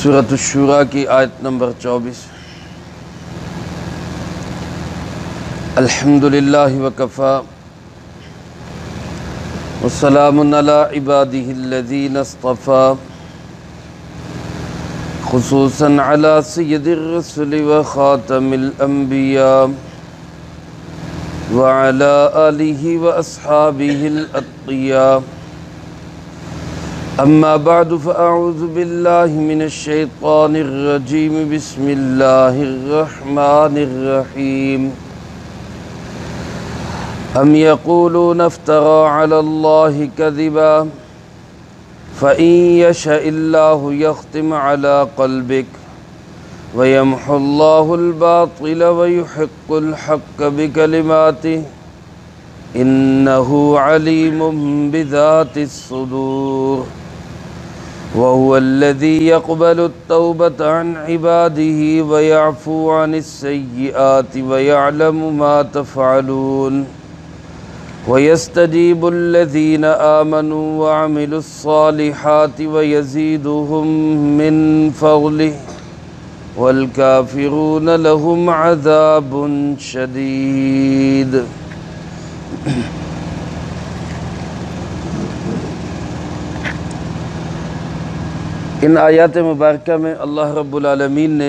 سورۃ الشورى کی آیت نمبر 24۔ الحمدللہ وکفی وسلام علی عبادہ الذین اصطفی، خصوصا علی سید الرسل وخاتم الانبیاء وعلی آلہ واصحابہ الاتقیاء۔ اما بعد فاعوذ باللہ من الشیطان الرجیم، بسم اللہ الرحمن الرحیم۔ ام یقولون افترى علی اللہ کذبا فإن یشأ اللہ یختم علی قلبک ویمحو اللہ الباطل ویحق الحق بکلماتہ انہ علیم بذات الصدور۔ وهو الذي يقبل التوبة عن عباده ويعفو عن السيئات ويعلم ما تفعلون، ويستجيب الذين آمنوا وعملوا الصالحات ويزيدهم من فضله والكافرون لهم عذاب شديد۔ ان آیات مبارکہ میں اللہ رب العالمین نے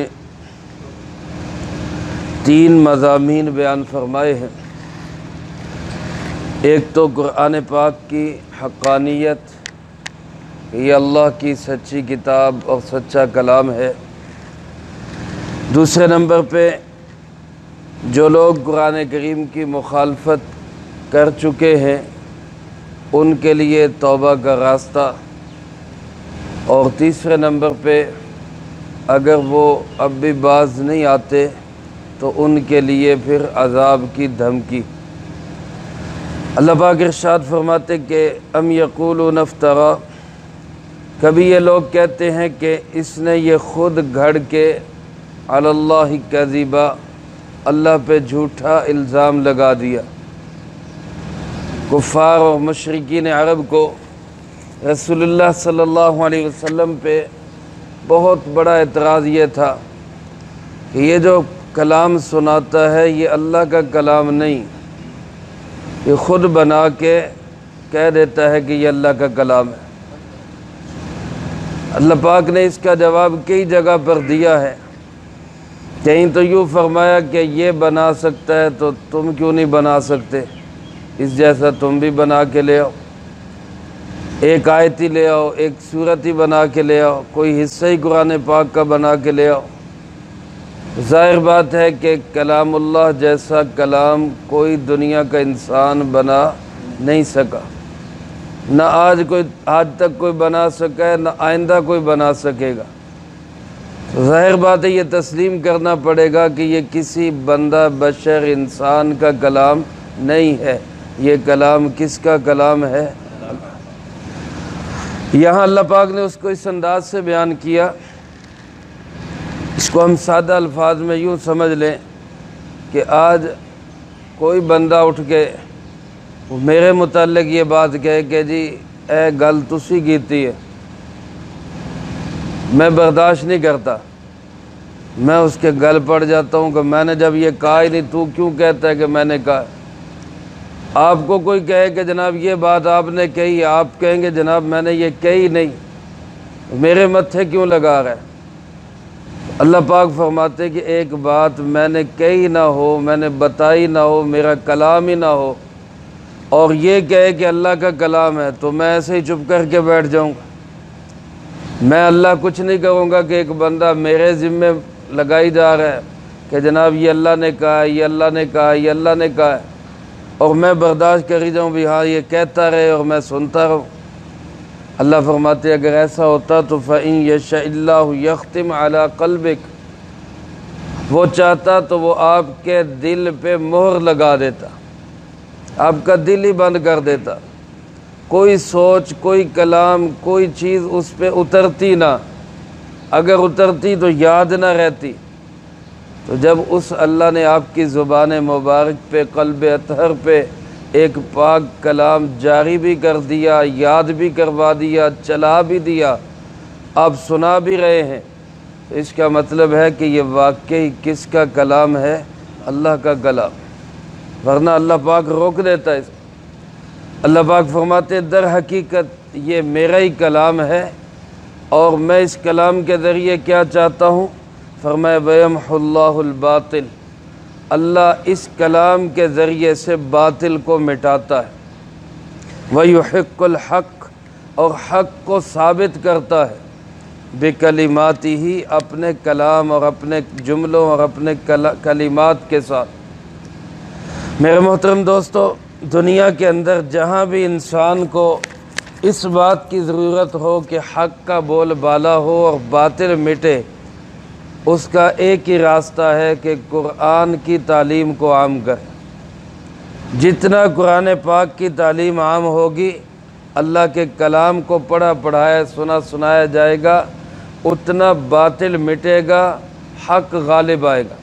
تین مضامین بیان فرمائے ہیں۔ ایک تو قرآن پاک کی حقانیت، یہ اللہ کی سچی کتاب اور سچا کلام ہے۔ دوسرے نمبر پہ جو لوگ قرآن کریم کی مخالفت کر چکے ہیں ان کے لیے توبہ کا راستہ، اور تیسرے نمبر پہ اگر وہ اب بھی باز نہیں آتے تو ان کے لیے پھر عذاب کی دھمکی۔ اللہ پاک ارشاد فرماتے کہ ام یقولون افترا، کبھی یہ لوگ کہتے ہیں کہ اس نے یہ خود گھڑ کے علی اللہ کذبا، اللہ پہ جھوٹا الزام لگا دیا۔ کفار اور مشرکین عرب کو رسول اللہ صلی اللہ علیہ وسلم پہ بہت بڑا اعتراض یہ تھا کہ یہ جو کلام سناتا ہے یہ اللہ کا کلام نہیں، یہ خود بنا کے کہہ دیتا ہے کہ یہ اللہ کا کلام ہے۔ اللہ پاک نے اس کا جواب کئی جگہ پر دیا ہے۔ کہیں تو یوں فرمایا کہ یہ بنا سکتا ہے تو تم کیوں نہیں بنا سکتے، اس جیسا تم بھی بنا کے لے آؤ، ایک آیت ہی لے آؤ، ایک سورت ہی بنا کے لے آؤ، کوئی حصہ ہی قرآن پاک کا بنا کے لے آؤ۔ ظاہر بات ہے کہ کلام اللہ جیسا کلام کوئی دنیا کا انسان بنا نہیں سکا، نہ آج تک کوئی بنا سکا ہے، نہ آئندہ کوئی بنا سکے گا۔ ظاہر بات ہے یہ تسلیم کرنا پڑے گا کہ یہ کسی بندہ بشر انسان کا کلام نہیں ہے، یہ کلام کس کا کلام ہے؟ یہاں اللہ پاک نے اس کو اس انداز سے بیان کیا، اس کو ہم سادہ الفاظ میں یوں سمجھ لیں کہ آج کوئی بندہ اٹھ کے میرے متعلق یہ بات کہے کہ جی اے گل تسی کیتی ہے، میں برداشت نہیں کرتا، میں اس کے گل پڑ جاتا ہوں کہ میں نے جب یہ کہا ہی نہیں، تو کیوں کہتا ہے کہ میں نے کہا۔ آپ کو کوئی کہے کہ جناب یہ بات آپ نے کہی، آپ کہیں گے جناب میں نے یہ کہی نہیں، میرے متھے کیوں لگا رہا ہے؟ اللہ پاک فرماتے کہ ایک بات میں نے کہی نہ ہو، میں نے بتائی نہ ہو، میرا کلام ہی نہ ہو، اور یہ کہے کہ اللہ کا کلام ہے تو میں ایسے ہی چپ کر کے بیٹھ جاؤں گا۔ میں اللہ کچھ نہیں کروں گا کہ ایک بندہ میرے ذمے لگائی جا رہا ہے کہ جناب یہ اللہ نے کہا ہے، یہ اللہ نے کہا ہے، یہ اللہ نے کہا ہے، اور میں برداشت کری جاؤں بھی ہاں یہ کہتا رہے اور میں سنتا رہوں۔ اللہ فرماتے اگر ایسا ہوتا تو فَإِن يَشَأِ اللَّهُ يَخْتِمْ عَلَى قَلْبِكَ، وہ چاہتا تو وہ آپ کے دل پہ مہر لگا دیتا، آپ کا دل ہی بند کر دیتا، کوئی سوچ، کوئی کلام، کوئی چیز اس پہ اترتی نہ، اگر اترتی تو یاد نہ رہتی۔ تو جب اس اللہ نے آپ کی زبان مبارک پہ، قلب اطہر پہ ایک پاک کلام جاری بھی کر دیا، یاد بھی کروا دیا، چلا بھی دیا، آپ سنا بھی رہے ہیں، اس کا مطلب ہے کہ یہ واقعی کس کا کلام ہے؟ اللہ کا کلام، ورنہ اللہ پاک روک دیتا ہے۔ اللہ پاک فرماتے در حقیقت یہ میرا ہی کلام ہے اور میں اس کلام کے ذریعے کیا چاہتا ہوں؟ فرمایا وَيَمْحُ اللَّهُ الْبَاطِلَ، اللہ اس کلام کے ذریعے سے باطل کو مٹاتا ہے، وَيُحِقُّ الْحَقَّ، اور حق کو ثابت کرتا ہے، بِكَلِمَاتِهِ، اپنے کلام اور اپنے جملوں اور اپنے کلمات کے ساتھ۔ میرے محترم دوستو، دنیا کے اندر جہاں بھی انسان کو اس بات کی ضرورت ہو کہ حق کا بول بالا ہو اور باطل مٹے، اس کا ایک ہی راستہ ہے کہ قرآن کی تعلیم کو عام کرے۔ جتنا قرآن پاک کی تعلیم عام ہوگی، اللہ کے کلام کو پڑھا پڑھایا سنایا جائے گا، اتنا باطل مٹے گا، حق غالب آئے گا۔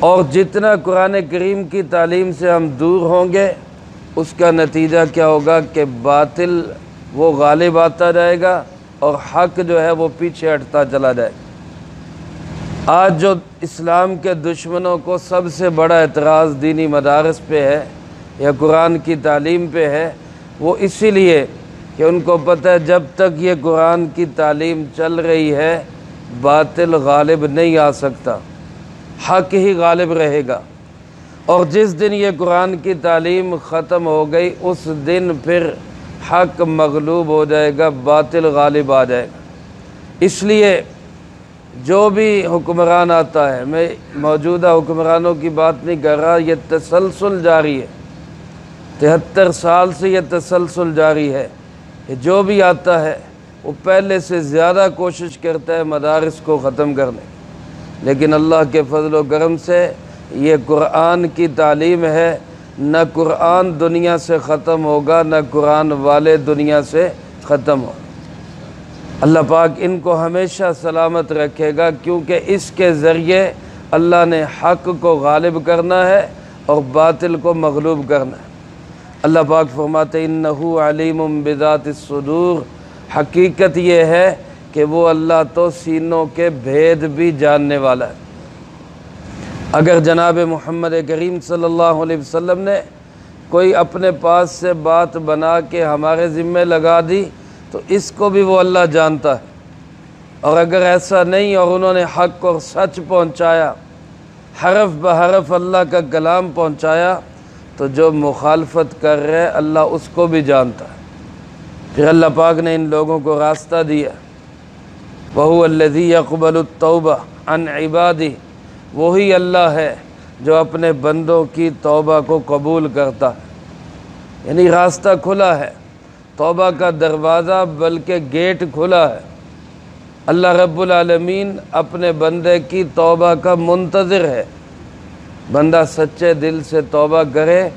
اور جتنا قرآن کریم کی تعلیم سے ہم دور ہوں گے، اس کا نتیجہ کیا ہوگا کہ باطل وہ غالب آتا جائے گا اور حق جو ہے وہ پیچھے ہٹتا چلا جائے گا۔ آج جو اسلام کے دشمنوں کو سب سے بڑا اعتراض دینی مدارس پہ ہے یا قرآن کی تعلیم پہ ہے، وہ اسی لیے کہ ان کو پتہ ہے جب تک یہ قرآن کی تعلیم چل رہی ہے باطل غالب نہیں آ سکتا، حق ہی غالب رہے گا۔ اور جس دن یہ قرآن کی تعلیم ختم ہو گئی، اس دن پھر حق مغلوب ہو جائے گا، باطل غالب آ جائے گا۔ اس لیے جو بھی حکمران آتا ہے، میں موجودہ حکمرانوں کی بات نہیں کر رہا، یہ تسلسل جاری ہے، 73 سال سے یہ تسلسل جاری ہے کہ جو بھی آتا ہے وہ پہلے سے زیادہ کوشش کرتا ہے مدارس کو ختم کرنے، لیکن اللہ کے فضل و کرم سے یہ قرآن کی تعلیم ہے، نہ قرآن دنیا سے ختم ہوگا، نہ قرآن والے دنیا سے ختم ہو۔ اللہ پاک ان کو ہمیشہ سلامت رکھے گا، کیونکہ اس کے ذریعے اللہ نے حق کو غالب کرنا ہے اور باطل کو مغلوب کرنا ہے۔ اللہ پاک فرماتے انہ علیم بذات الصدور، حقیقت یہ ہے کہ وہ اللہ تو سینوں کے بھید بھی جاننے والا ہے۔ اگر جناب محمد کریم صلی اللہ علیہ وسلم نے کوئی اپنے پاس سے بات بنا کے ہمارے ذمے لگا دی تو اس کو بھی وہ اللہ جانتا ہے، اور اگر ایسا نہیں اور انہوں نے حق اور سچ پہنچایا، حرف بحرف اللہ کا کلام پہنچایا، تو جو مخالفت کر رہے اللہ اس کو بھی جانتا ہے۔ پھر اللہ پاک نے ان لوگوں کو راستہ دیا، وَهُوَ الَّذِي يَقْبَلُ التَّوْبَةَ عَنْ عِبَادِهِ، وہی اللہ ہے جو اپنے بندوں کی توبہ کو قبول کرتا ہے، یعنی راستہ کھلا ہے، توبہ کا دروازہ بلکہ گیٹ کھلا ہے۔ اللہ رب العالمین اپنے بندے کی توبہ کا منتظر ہے۔ بندہ سچے دل سے توبہ کرے،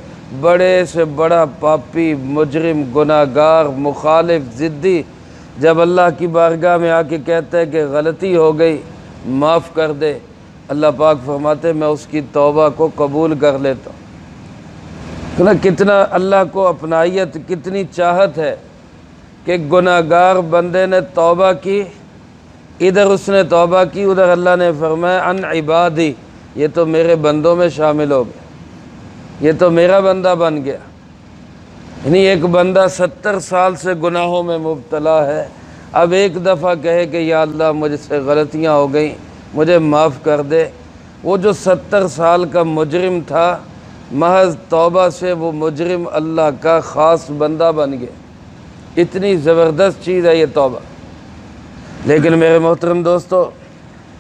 بڑے سے بڑا پاپی، مجرم، گناہگار، مخالف، ضدی جب اللہ کی بارگاہ میں آ کے کہتا ہے کہ غلطی ہو گئی معاف کر دے، اللہ پاک فرماتے میں اس کی توبہ کو قبول کر لیتا ہوں۔ کتنا اللہ کو اپنائیت، کتنی چاہت ہے کہ گناہگار بندے نے توبہ کی، ادھر اس نے توبہ کی، ادھر اللہ نے فرمایا ان عبادی، یہ تو میرے بندوں میں شامل ہو گیا، یہ تو میرا بندہ بن گیا۔ یعنی ایک بندہ 70 سال سے گناہوں میں مبتلا ہے، اب ایک دفعہ کہے کہ یا اللہ مجھ سے غلطیاں ہو گئیں، مجھے معاف کر دے۔ وہ جو 70 سال کا مجرم تھا، محض توبہ سے وہ مجرم اللہ کا خاص بندہ بن گیا۔ اتنی زبردست چیز ہے یہ توبہ۔ لیکن میرے محترم دوستو،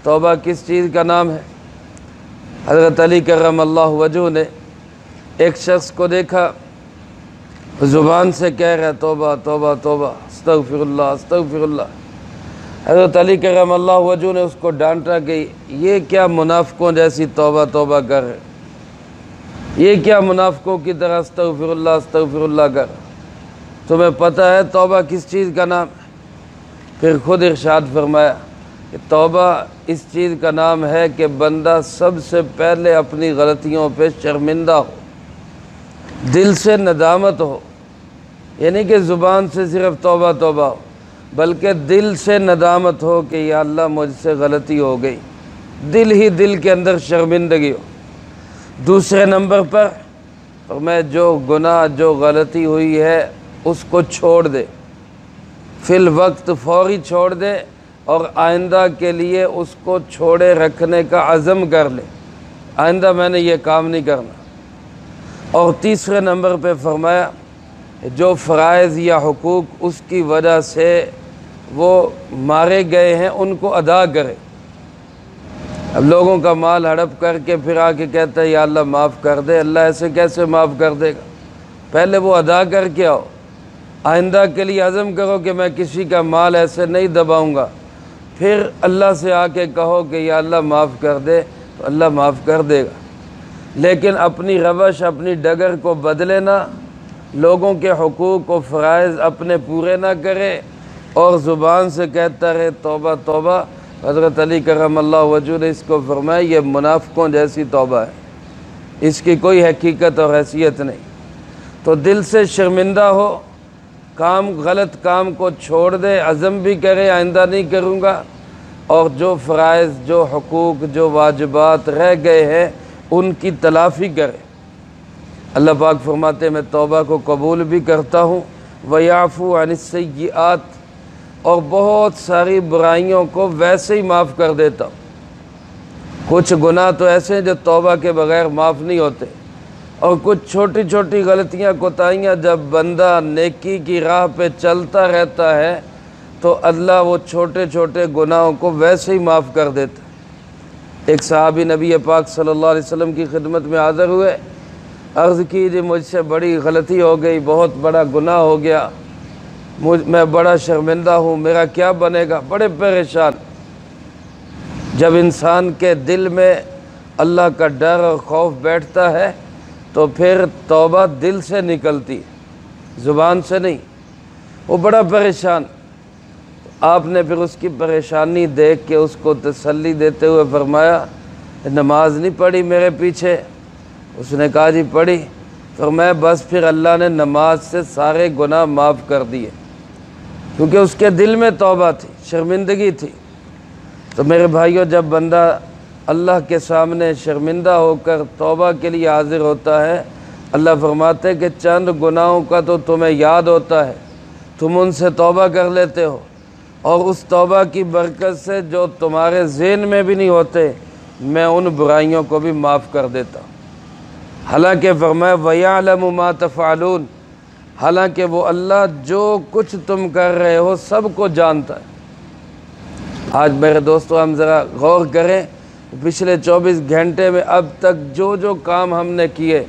توبہ کس چیز کا نام ہے؟ حضرت علی کرم اللہ وجہہ نے ایک شخص کو دیکھا، زبان سے کہہ رہا توبہ توبہ توبہ، استغفر اللہ استغفر اللہ۔ حضرت علی کرم اللہ وجہہ نے اس کو ڈانٹا کہ یہ کیا منافقوں جیسی توبہ توبہ کر رہے، یہ کیا منافقوں کی طرح استغفر اللہ کر، تمہیں پتہ ہے توبہ کس چیز کا نام ہے؟ پھر خود ارشاد فرمایا کہ توبہ اس چیز کا نام ہے کہ بندہ سب سے پہلے اپنی غلطیوں پہ شرمندہ ہو، دل سے ندامت ہو، یعنی کہ زبان سے صرف توبہ توبہ ہو، بلکہ دل سے ندامت ہو کہ یا اللہ مجھ سے غلطی ہو گئی، دل ہی دل کے اندر شرمندگی ہو۔ دوسرے نمبر پر میں جو گناہ جو غلطی ہوئی ہے اس کو چھوڑ دے، فی الوقت فوری چھوڑ دے، اور آئندہ کے لیے اس کو چھوڑے رکھنے کا عزم کر لے، آئندہ میں نے یہ کام نہیں کرنا۔ اور تیسرے نمبر پہ فرمایا جو فرائض یا حقوق اس کی وجہ سے وہ مارے گئے ہیں ان کو ادا کرے۔ اب لوگوں کا مال ہڑپ کر کے پھر آ کے کہتا ہے یا اللہ معاف کر دے، اللہ ایسے کیسے معاف کر دے گا؟ پہلے وہ ادا کر کے آؤ، آئندہ کے لیے عزم کرو کہ میں کسی کا مال ایسے نہیں دباؤں گا، پھر اللہ سے آ کے کہو کہ یا اللہ معاف کر دے، تو اللہ معاف کر دے گا۔ لیکن اپنی روش اپنی ڈگر کو بدلے نہ، لوگوں کے حقوق و فرائض اپنے پورے نہ کرے اور زبان سے کہتا رہے توبہ توبہ۔ حضرت علی کرم اللہ وجہ نے اس کو فرمایا یہ منافقوں جیسی توبہ ہے، اس کی کوئی حقیقت اور حیثیت نہیں۔ تو دل سے شرمندہ ہو، غلط کام کو چھوڑ دے، عزم بھی کرے آئندہ نہیں کروں گا، اور جو فرائض جو حقوق جو واجبات رہ گئے ہیں ان کی تلافی کرے۔ اللہ پاک فرماتے ہیں میں توبہ کو قبول بھی کرتا ہوں، وَيَعْفُو عَنِ السَّيِّئَاتِ، اور بہت ساری برائیوں کو ویسے ہی معاف کر دیتا ہوں۔ کچھ گناہ تو ایسے ہیں جو توبہ کے بغیر معاف نہیں ہوتے، اور کچھ چھوٹی چھوٹی غلطیاں کوتاہیاں جب بندہ نیکی کی راہ پہ چلتا رہتا ہے تو اللہ وہ چھوٹے چھوٹے گناہوں کو ویسے ہی معاف کر دیتا ہے۔ ایک صحابی نبی پاک صلی اللہ علیہ وسلم کی خدمت میں حاضر ہوئے، عرض کی جی مجھ سے بڑی غلطی ہو گئی، بہت بڑا گناہ ہو گیا، میں بڑا شرمندہ ہوں، میرا کیا بنے گا؟ بڑے پریشان۔ جب انسان کے دل میں اللہ کا ڈر اور خوف بیٹھتا ہے تو پھر توبہ دل سے نکلتی ہے، زبان سے نہیں۔ وہ بڑا پریشان، آپ نے پھر اس کی پریشانی دیکھ کے اس کو تسلی دیتے ہوئے فرمایا نماز نہیں پڑھی میرے پیچھے؟ اس نے کہا جی پڑھی۔ فرمایا بس پھر اللہ نے نماز سے سارے گناہ معاف کر دیے، کیونکہ اس کے دل میں توبہ تھی، شرمندگی تھی۔ تو میرے بھائیوں جب بندہ اللہ کے سامنے شرمندہ ہو کر توبہ کے لیے حاضر ہوتا ہے، اللہ فرماتے کہ چند گناہوں کا تو تمہیں یاد ہوتا ہے، تم ان سے توبہ کر لیتے ہو، اور اس توبہ کی برکت سے جو تمہارے ذہن میں بھی نہیں ہوتے میں ان برائیوں کو بھی معاف کر دیتا ہوں۔ حالانکہ فرمایا وَيَعْلَمُ مَا تَفْعَلُونَ، حالانکہ وہ اللہ جو کچھ تم کر رہے ہو سب کو جانتا ہے۔ آج میرے دوستو ہم ذرا غور کریں، پچھلے 24 گھنٹے میں اب تک جو جو کام ہم نے کیے،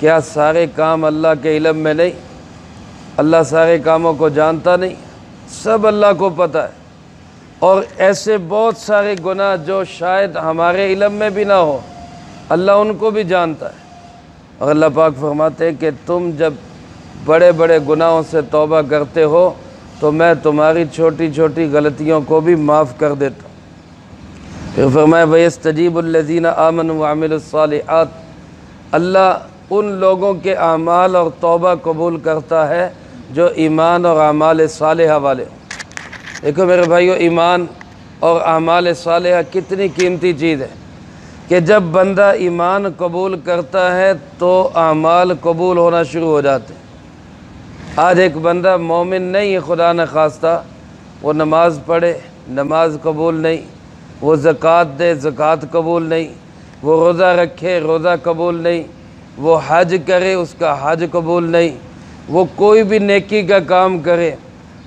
کیا سارے کام اللہ کے علم میں نہیں؟ اللہ سارے کاموں کو جانتا نہیں؟ سب اللہ کو پتہ ہے۔ اور ایسے بہت سارے گناہ جو شاید ہمارے علم میں بھی نہ ہو، اللہ ان کو بھی جانتا ہے۔ اور اللہ پاک فرماتے ہیں کہ تم جب بڑے بڑے گناہوں سے توبہ کرتے ہو تو میں تمہاری چھوٹی چھوٹی غلطیوں کو بھی معاف کر دیتا ہوں۔ پھر فرمایا وَيَسْتَجِيبُ الَّذِينَ آمَنُوا وَعَمِلُوا الصَّالِحَاتِ، اللہ ان لوگوں کے اعمال اور توبہ قبول کرتا ہے جو ایمان اور اعمال صالحہ والے ہوں۔ دیکھو میرے بھائیو، ایمان اور اعمال صالحہ کتنی قیمتی چیز ہے کہ جب بندہ ایمان قبول کرتا ہے تو اعمال قبول ہونا شروع ہو جاتے ہیں۔ آج ایک بندہ مومن نہیں ہے، خدا نہ خواستہ، وہ نماز پڑھے، نماز قبول نہیں، وہ زکوٰۃ دے، زکوٰۃ قبول نہیں، وہ روزہ رکھے، روزہ قبول نہیں، وہ حج کرے، اس کا حج قبول نہیں، وہ کوئی بھی نیکی کا کام کرے،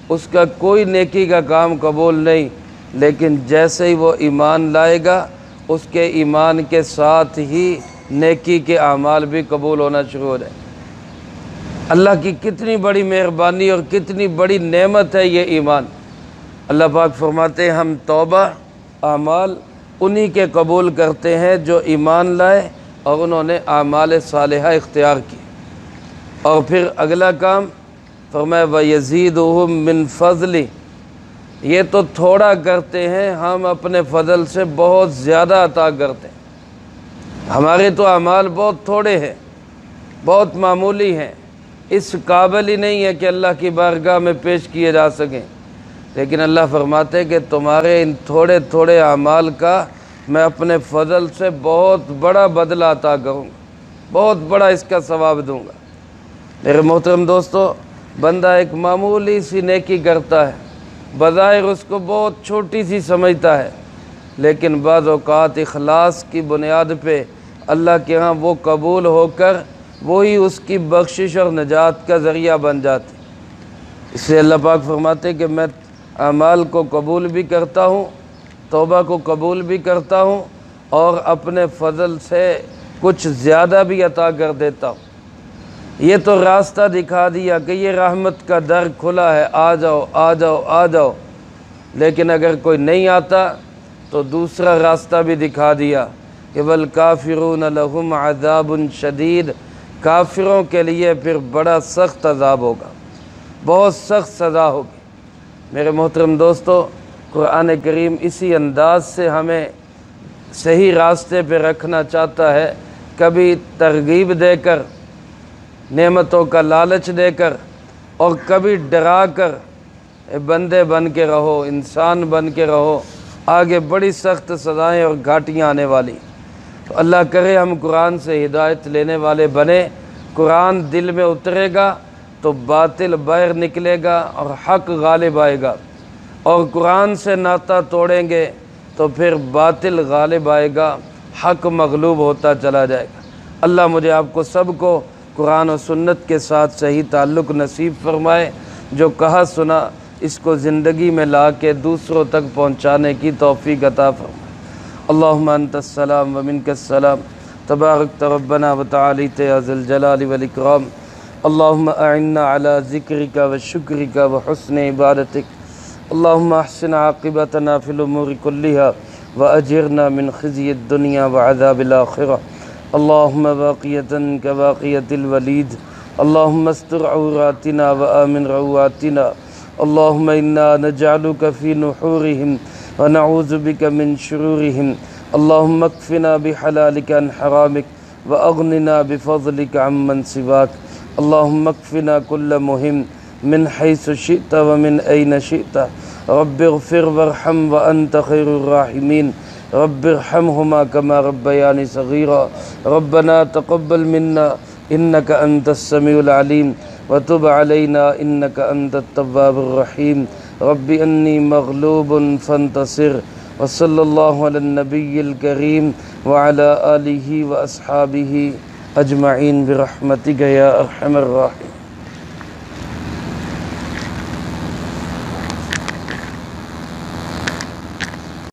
اس کا کوئی نیکی کا کام قبول نہیں۔ لیکن جیسے ہی وہ ایمان لائے گا اس کے ایمان کے ساتھ ہی نیکی کے اعمال بھی قبول ہونا شروع ہو جائیں۔ اللہ کی کتنی بڑی مہربانی اور کتنی بڑی نعمت ہے یہ ایمان۔ اللہ پاک فرماتے ہیں ہم توبہ اعمال انہی کے قبول کرتے ہیں جو ایمان لائے اور انہوں نے اعمال صالحہ اختیار کی۔ اور پھر اگلا کام فرمایا وَيَزِيدُهُم مِّن فَضْلِ، یہ تو تھوڑا کرتے ہیں، ہم اپنے فضل سے بہت زیادہ عطا کرتے ہیں۔ ہمارے تو اعمال بہت تھوڑے ہیں، بہت معمولی ہیں، اس قابل ہی نہیں ہے کہ اللہ کی بارگاہ میں پیش کیے جا سکیں۔ لیکن اللہ فرماتے کہ تمہارے ان تھوڑے تھوڑے اعمال کا میں اپنے فضل سے بہت بڑا بدلہ عطا کروں گا، بہت بڑا اس کا ثواب دوں گا۔ میرے محترم دوستو، بندہ ایک معمولی سی نیکی کرتا ہے، بظاہر اس کو بہت چھوٹی سی سمجھتا ہے، لیکن بعض اوقات اخلاص کی بنیاد پہ اللہ کے ہاں وہ قبول ہو کر وہی اس کی بخشش اور نجات کا ذریعہ بن جاتی۔ اس لیے اللہ پاک فرماتے کہ میں اعمال کو قبول بھی کرتا ہوں، توبہ کو قبول بھی کرتا ہوں، اور اپنے فضل سے کچھ زیادہ بھی عطا کر دیتا ہوں۔ یہ تو راستہ دکھا دیا کہ یہ رحمت کا در کھلا ہے، آ جاؤ آ جاؤ آ جاؤ، لیکن اگر کوئی نہیں آتا تو دوسرا راستہ بھی دکھا دیا کہ وَالْكَافِرُونَ لَهُمْ عَذَابٌ شَدِيدٌ، کافروں کے لیے پھر بڑا سخت عذاب ہوگا، بہت سخت سزا ہوگی۔ میرے محترم دوستو، قرآن کریم اسی انداز سے ہمیں صحیح راستے پہ رکھنا چاہتا ہے، کبھی ترغیب دے کر، نعمتوں کا لالچ دے کر، اور کبھی ڈرا کر، بندے بن کے رہو، انسان بن کے رہو، آگے بڑی سخت سزائیں اور گھاٹیاں آنے والی۔ تو اللہ کرے ہم قرآن سے ہدایت لینے والے بنے، قرآن دل میں اترے گا تو باطل باہر نکلے گا اور حق غالب آئے گا، اور قرآن سے ناطہ توڑیں گے تو پھر باطل غالب آئے گا، حق مغلوب ہوتا چلا جائے گا۔ اللہ مجھے آپ کو سب کو قرآن و سنت کے ساتھ صحیح تعلق نصیب فرمائے، جو کہا سنا اس کو زندگی میں لا کے دوسروں تک پہنچانے کی توفیق عطا فرمائے۔ اللہم انت السلام ومنک السلام، تبارکت ربنا وتعالیت یا ذی الجلال والاکرام۔ اللہم اعنا علی ذکرک وشکرک وحسن عبادتک۔ اللہم احسن عاقبتنا فی الامور کلہا واجرنا من خزی الدنیا وعذاب الآخرہ۔ اللہم باقیتا کباقیت الولید، اللہم استر عوراتنا وآمن رواتنا، اللہم انا نجعلک فی نحورہم ونعوذ بک من شرورہم، اللہم اکفنا بحلالک عن حرامک واغننا بفضلک عمن سواک، اللہم اکفنا کل مہم من حیث شئت ومن این شئت، رب اغفر وارحم وانت خیر الراحمین، رب ارحمہما کما ربیانی صغیرا، ربنا تقبل منا انک انت السمیع العلیم وتب علینا انک انت التواب الرحیم، رب انی مغلوب فانتصر، وصلی اللہ علی النبی الکریم وعلی آلہ واصحابہ اجمعین برحمتک یا ارحم الراحمین۔